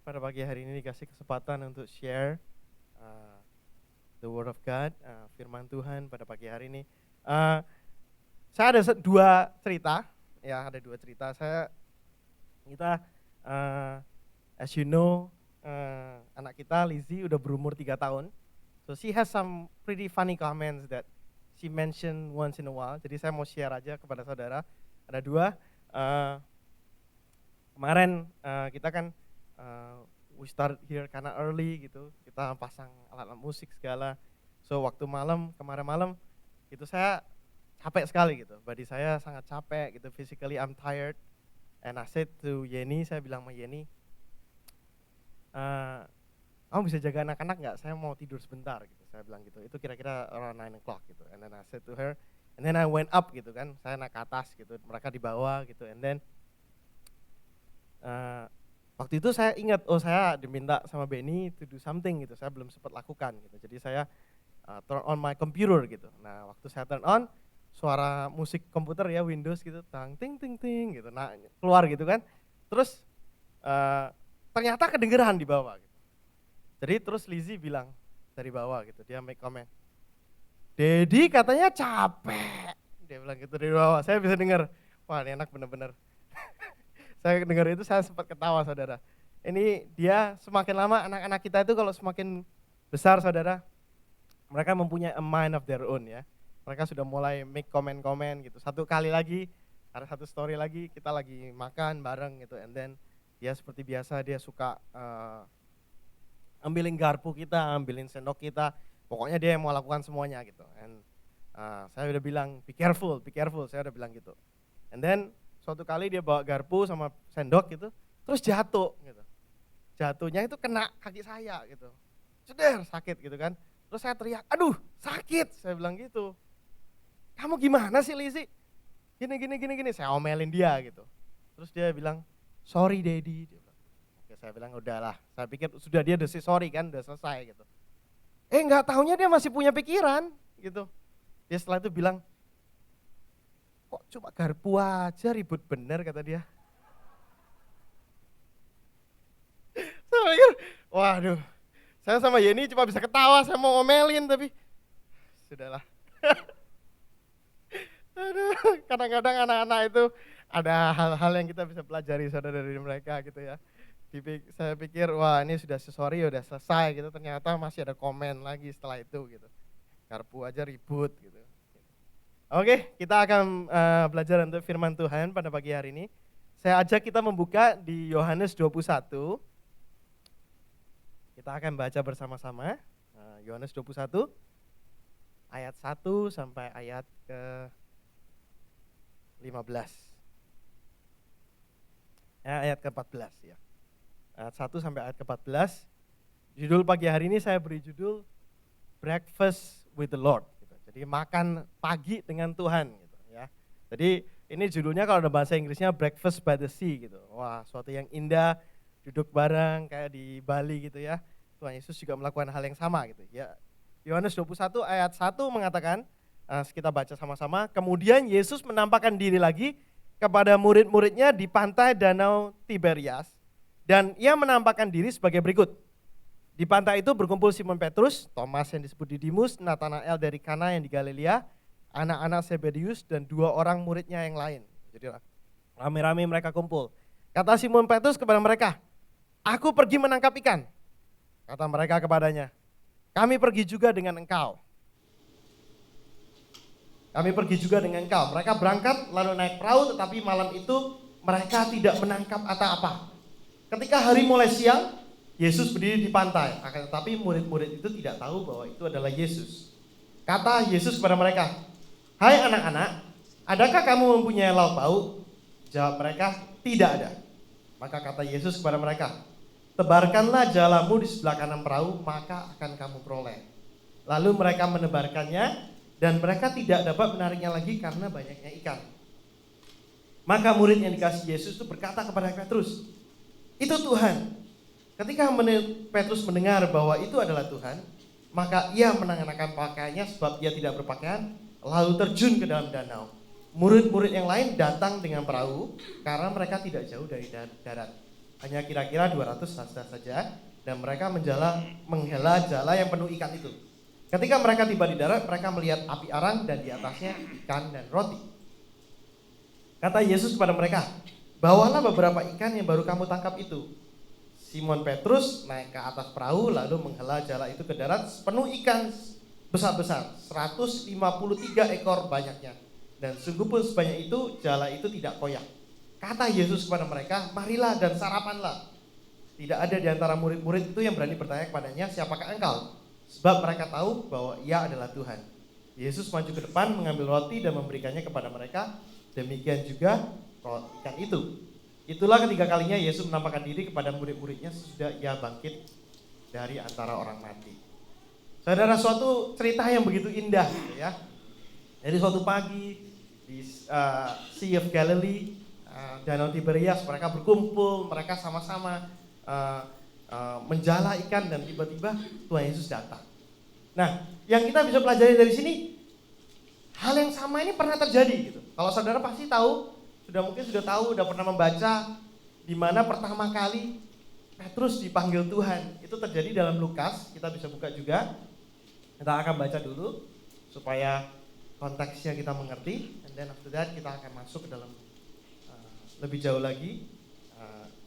pada pagi hari ini dikasih kesempatan untuk share uh, the word of God, firman Tuhan pada pagi hari ini. Uh, saya ada dua cerita, ya ada dua cerita. Kita, as you know, anak kita Lizzie udah berumur 3 tahun. So she has some pretty funny comments that she mentioned once in a while. Jadi saya mau share aja kepada saudara. Ada dua. Kemarin kita kan we start here karena early gitu, kita pasang alat-alat musik segala. So waktu kemarin malam itu saya capek sekali gitu, body saya sangat capek gitu, physically I'm tired. And I said to Yeni, saya bilang sama Yeni, kamu bisa jaga anak-anak nggak? Saya mau tidur sebentar gitu, saya bilang gitu. Itu kira-kira around 9 o'clock gitu. And then I said to her, and then I went up gitu kan, saya naik ke atas gitu, mereka di bawah gitu. And then waktu itu saya ingat, saya diminta sama Benny to do something gitu, saya belum sempat lakukan gitu. Jadi saya turn on my computer gitu. Nah waktu saya turn on, suara musik komputer ya, Windows gitu, tang ting ting ting gitu, nah keluar gitu kan. Terus ternyata kedengeran di bawah gitu. Jadi terus Lizzie bilang dari bawah gitu, dia make comment, Dedi katanya capek, dia bilang gitu dari bawah. Saya bisa dengar, wah ini anak bener-bener. Saya dengar itu saya sempat ketawa saudara. Ini dia semakin lama anak-anak kita itu kalau semakin besar saudara, mereka mempunyai a mind of their own ya. Mereka sudah mulai make komen-komen gitu. Satu kali lagi, ada satu story lagi, kita lagi makan bareng gitu. And then dia seperti biasa dia suka ambilin garpu kita, ambilin sendok kita. Pokoknya dia yang mau lakukan semuanya gitu. And saya udah bilang be careful, saya udah bilang gitu. And then suatu kali dia bawa garpu sama sendok gitu, terus jatuh gitu. Jatuhnya itu kena kaki saya gitu. Ceder, sakit gitu kan. Terus saya teriak, aduh sakit, saya bilang gitu. Kamu gimana sih Lizzie? Gini. Saya omelin dia gitu. Terus dia bilang, sorry Daddy. Dia bilang. Oke, saya bilang udahlah. Saya pikir sudah dia udah sorry kan, udah selesai gitu. Nggak tahunya dia masih punya pikiran gitu. Dia setelah itu bilang, kok cuma garpu aja ribut bener kata dia. Saya pikir, waduh. Saya sama Yeni cuma bisa ketawa, saya mau ngomelin tapi sudahlah. Aduh, kadang-kadang anak-anak itu ada hal-hal yang kita bisa pelajari saudara dari mereka gitu ya. Saya pikir wah ini sudah sorry udah selesai gitu, ternyata masih ada komen lagi setelah itu gitu. Garpu aja ribut gitu. Oke, kita akan belajar untuk firman Tuhan pada pagi hari ini. Saya ajak kita membuka di Yohanes 21. Kita akan baca bersama-sama Yohanes 21 ayat 1 sampai ayat ke 15. Ayat ke-14 ya. Ayat 1 sampai ayat ke-14. Judul pagi hari ini saya beri judul Breakfast with the Lord gitu. Jadi makan pagi dengan Tuhan gitu ya. Jadi ini judulnya kalau ada bahasa Inggrisnya Breakfast by the Sea gitu. Wah, suatu yang indah, duduk bareng kayak di Bali gitu ya. Tuhan Yesus juga melakukan hal yang sama gitu ya. Yohanes 21 ayat 1 mengatakan, kita baca sama-sama, kemudian Yesus menampakkan diri lagi kepada murid-muridnya di pantai Danau Tiberias dan ia menampakkan diri sebagai berikut. Di pantai itu berkumpul Simon Petrus, Thomas yang disebut Didimus, Nathanael dari Kana yang di Galilea, anak-anak Zebedius dan 2 orang muridnya yang lain. Jadi rame-rame mereka kumpul. Kata Simon Petrus kepada mereka, aku pergi menangkap ikan. Kata mereka kepadanya, kami pergi juga dengan engkau. Mereka berangkat lalu naik perahu, tetapi malam itu mereka tidak menangkap apa-apa. Ketika hari mulai siang, Yesus berdiri di pantai, akan tetapi murid-murid itu tidak tahu bahwa itu adalah Yesus. Kata Yesus kepada mereka, hai anak-anak, adakah kamu mempunyai lauk pauk? Jawab mereka, tidak ada. Maka kata Yesus kepada mereka, tebarkanlah jalamu di sebelah kanan perahu, maka akan kamu peroleh. Lalu mereka menebarkannya, dan mereka tidak dapat menariknya lagi karena banyaknya ikan. Maka murid yang dikasihi Yesus itu berkata kepada Petrus, itu Tuhan. Ketika Petrus mendengar bahwa itu adalah Tuhan, maka ia mengenakan pakaiannya sebab ia tidak berpakaian, lalu terjun ke dalam danau. Murid-murid yang lain datang dengan perahu karena mereka tidak jauh dari darat. Hanya kira-kira 200 hasta saja, dan mereka menghela jala yang penuh ikan itu. Ketika mereka tiba di darat, mereka melihat api arang dan di atasnya ikan dan roti. Kata Yesus kepada mereka, bawalah beberapa ikan yang baru kamu tangkap itu. Simon Petrus naik ke atas perahu lalu menghela jala itu ke darat penuh ikan besar-besar, 153 ekor banyaknya. Dan sungguh pun sebanyak itu, jala itu tidak koyak. Kata Yesus kepada mereka, marilah dan sarapanlah. Tidak ada di antara murid-murid itu yang berani bertanya kepadanya, siapakah engkau? Sebab mereka tahu bahwa ia adalah Tuhan. Yesus maju ke depan, mengambil roti dan memberikannya kepada mereka. Demikian juga ikan itu. Itulah ketiga kalinya Yesus menampakkan diri kepada murid-muridnya sesudah ia bangkit dari antara orang mati. Saudara, suatu cerita yang begitu indah gitu ya. Jadi suatu pagi di Sea of Galilee, Danau Tiberias, mereka berkumpul, mereka sama-sama menjala ikan dan tiba-tiba Tuhan Yesus datang. Nah, yang kita bisa pelajari dari sini, hal yang sama ini pernah terjadi gitu. Kalau saudara pasti tahu, sudah pernah membaca di mana pertama kali Petrus dipanggil Tuhan. Itu terjadi dalam Lukas, kita bisa buka juga. Kita akan baca dulu supaya konteksnya kita mengerti, and then after that kita akan masuk ke dalam lebih jauh lagi.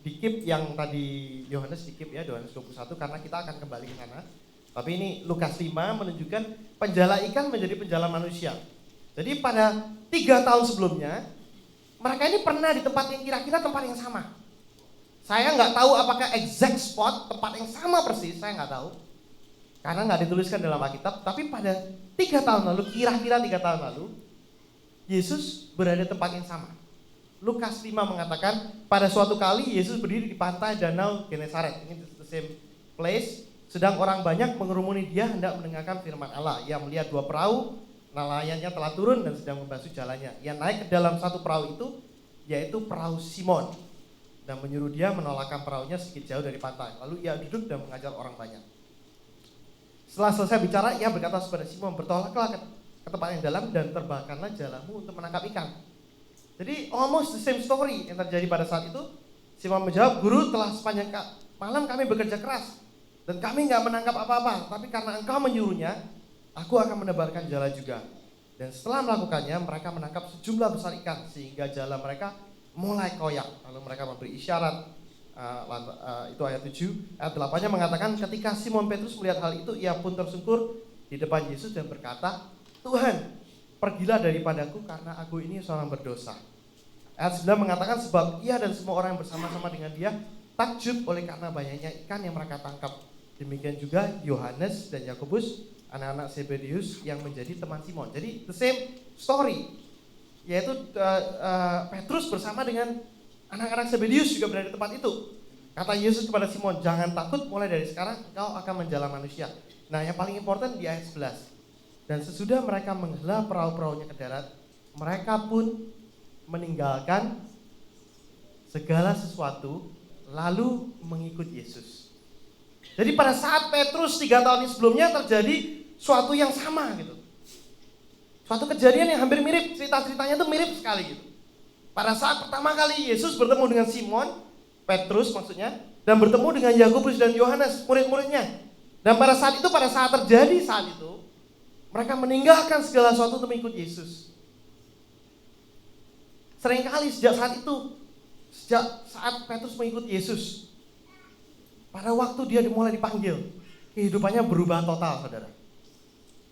Dikip yang tadi Yohanes dikip ya, Yohanes 21, karena kita akan kembali ke sana. Tapi ini Lukas 5 menunjukkan penjala ikan menjadi penjala manusia. Jadi pada 3 tahun sebelumnya, mereka ini pernah di tempat yang kira-kira tempat yang sama. Saya nggak tahu apakah exact spot, tempat yang sama persis, saya nggak tahu. Karena nggak dituliskan dalam Alkitab, tapi pada 3 tahun lalu, kira-kira 3 tahun lalu, Yesus berada di tempat yang sama. Lukas 5 mengatakan, pada suatu kali Yesus berdiri di pantai Danau Genesaret. Ini the same place. Sedang orang banyak mengerumuni dia hendak mendengarkan firman Allah. Ia melihat 2 perahu, nelayannya telah turun dan sedang membasuh jalannya. Ia naik ke dalam satu perahu itu, yaitu perahu Simon, dan menyuruh dia menolakkan perahunya sedikit jauh dari pantai. Lalu ia duduk dan mengajar orang banyak. Setelah selesai bicara, ia berkata kepada Simon, bertolaklah ke tempat yang dalam dan terbangkanlah jalamu untuk menangkap ikan. Jadi almost the same story yang terjadi pada saat itu. Simon menjawab, guru, telah sepanjang malam kami bekerja keras dan kami nggak menangkap apa-apa, tapi karena engkau menyuruhnya, aku akan menebarkan jala juga. Dan setelah melakukannya, mereka menangkap sejumlah besar ikan sehingga jala mereka mulai koyak. Lalu mereka memberi isyarat. Itu ayat 7. Ayat 8-nya mengatakan, ketika Simon Petrus melihat hal itu, ia pun tersungkur di depan Yesus dan berkata, Tuhan, pergilah daripadaku karena aku ini seorang berdosa. Ayat 9 mengatakan, sebab ia dan semua orang yang bersama-sama dengan dia takjub oleh karena banyaknya ikan yang mereka tangkap. Demikian juga Yohanes dan Yakobus, anak-anak Zebedeus yang menjadi teman Simon. Jadi the same story, yaitu Petrus bersama dengan anak-anak Zebedeus juga berada di tempat itu. Kata Yesus kepada Simon, jangan takut, mulai dari sekarang engkau akan menjala manusia. Nah, yang paling important di ayat 11. Dan sesudah mereka menghela perahu-perahunya ke darat, mereka pun meninggalkan segala sesuatu lalu mengikut Yesus. Jadi pada saat Petrus 3 tahun sebelumnya terjadi suatu yang sama gitu. Suatu kejadian yang hampir mirip, cerita-ceritanya tuh mirip sekali gitu. Pada saat pertama kali Yesus bertemu dengan Simon, Petrus maksudnya, dan bertemu dengan Yakobus dan Yohanes, murid-muridnya. Dan pada saat terjadi saat itu, mereka meninggalkan segala sesuatu untuk mengikut Yesus. Seringkali sejak saat Petrus mengikut Yesus, pada waktu dia dimulai dipanggil, kehidupannya berubah total, saudara.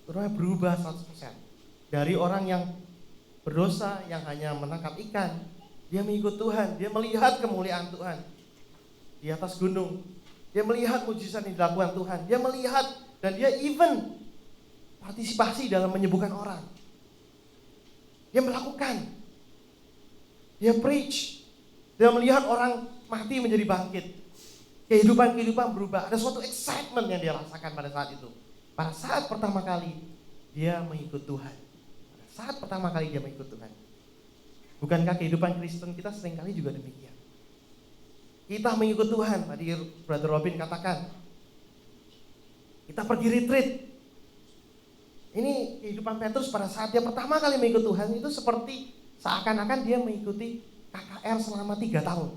Kehidupannya berubah 100%. Dari orang yang berdosa, yang hanya menangkap ikan, dia mengikut Tuhan, dia melihat kemuliaan Tuhan di atas gunung. Dia melihat mujizat yang dilakukan Tuhan. Dia melihat dan dia even partisipasi dalam menyembuhkan orang. Dia melakukan. Dia preach. Dia melihat orang mati menjadi bangkit. Kehidupan berubah. Ada suatu excitement yang dia rasakan pada saat itu. Pada saat pertama kali dia mengikut Tuhan. Pada saat pertama kali dia mengikut Tuhan. Bukankah kehidupan Kristen kita seringkali juga demikian? Kita mengikut Tuhan. Tadi Brother Robin katakan, kita pergi retreat. Ini kehidupan Petrus pada saat dia pertama kali mengikut Tuhan itu seperti seakan-akan dia mengikuti KKR selama 3 tahun.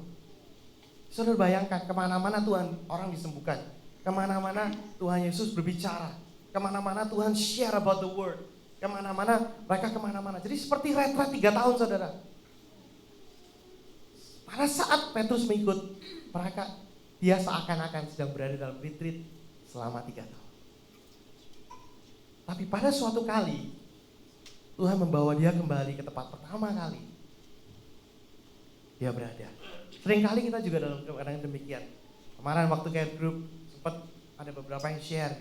Saudara bayangkan, kemana-mana Tuhan orang disembuhkan, kemana-mana Tuhan Yesus berbicara, kemana-mana Tuhan share about the word, kemana-mana mereka kemana-mana. Jadi seperti retret 3 tahun, saudara. Pada saat Petrus mengikut mereka, dia seakan-akan sedang berada dalam retreat selama 3 tahun. Tapi pada suatu kali Tuhan membawa dia kembali ke tempat pertama kali dia berada. Seringkali kita juga dalam keadaan demikian. Kemarin waktu care group sempat ada beberapa yang share,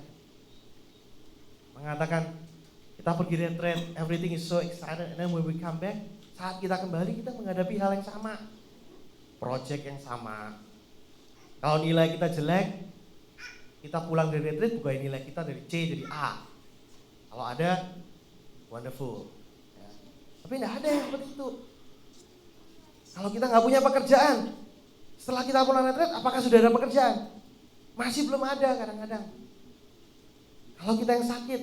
mengatakan kita pergi retreat, everything is so excited, and then when we come back, saat kita kembali kita menghadapi hal yang sama, project yang sama. Kalau nilai kita jelek, kita pulang dari retreat bukan nilai kita dari C jadi A. Kalau ada, wonderful. Ya. Tapi tidak ada yang seperti itu. Kalau kita nggak punya pekerjaan, setelah kita pulang retreat, apakah sudah ada pekerjaan? Masih belum ada kadang-kadang. Kalau kita yang sakit,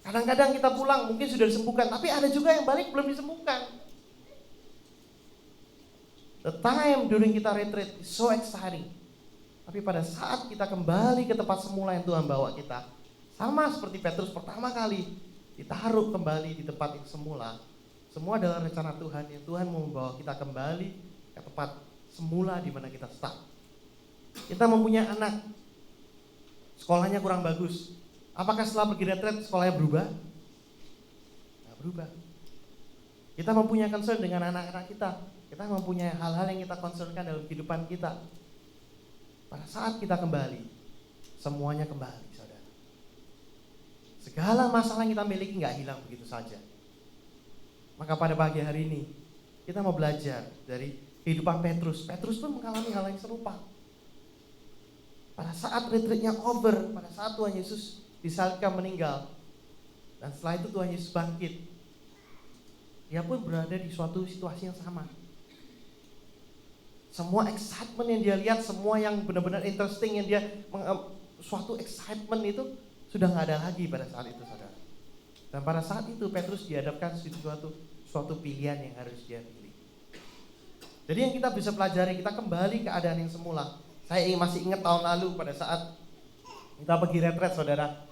kadang-kadang kita pulang mungkin sudah disembuhkan, tapi ada juga yang balik belum disembuhkan. The time during kita retreat is so exciting. Tapi pada saat kita kembali ke tempat semula yang Tuhan bawa kita, sama seperti Petrus pertama kali ditaruh kembali di tempat yang semula. Semua adalah rencana Tuhan yang Tuhan mau membawa kita kembali ke tempat semula di mana kita start. Kita mempunyai anak, sekolahnya kurang bagus. Apakah setelah pergi retreat sekolahnya berubah? Tidak berubah. Kita mempunyai concern dengan anak-anak kita. Kita mempunyai hal-hal yang kita concernkan dalam kehidupan kita. Pada saat kita kembali, semuanya kembali, saudara. Segala masalah yang kita miliki nggak hilang begitu saja. Maka pada pagi hari ini, kita mau belajar dari kehidupan Petrus. Petrus pun mengalami hal yang serupa. Pada saat retreatnya over, pada saat Tuhan Yesus disalibkan meninggal, dan setelah itu Tuhan Yesus bangkit, dia pun berada di suatu situasi yang sama. Semua excitement yang dia lihat, semua yang benar-benar interesting yang dia, suatu excitement itu sudah nggak ada lagi pada saat itu, saudara. Dan pada saat itu Petrus dihadapkan suatu pilihan yang harus dia pilih. Jadi yang kita bisa pelajari, kita kembali keadaan yang semula. Saya masih ingat tahun lalu pada saat kita pergi retreat, saudara.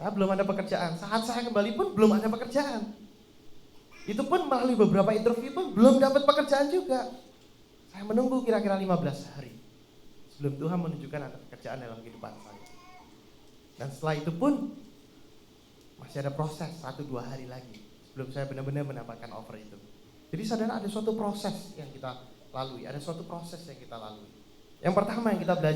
Saya belum ada pekerjaan. Saat saya kembali pun belum ada pekerjaan. Itu pun melalui beberapa interview pun belum dapat pekerjaan juga. Saya menunggu kira-kira 15 hari sebelum Tuhan menunjukkan ada pekerjaan dalam kehidupan saya. Dan setelah itu pun masih ada proses 1-2 hari lagi sebelum saya benar-benar mendapatkan offer itu. Jadi saudara, ada suatu proses yang kita lalui, ada suatu proses yang kita lalui. Yang pertama yang kita belajar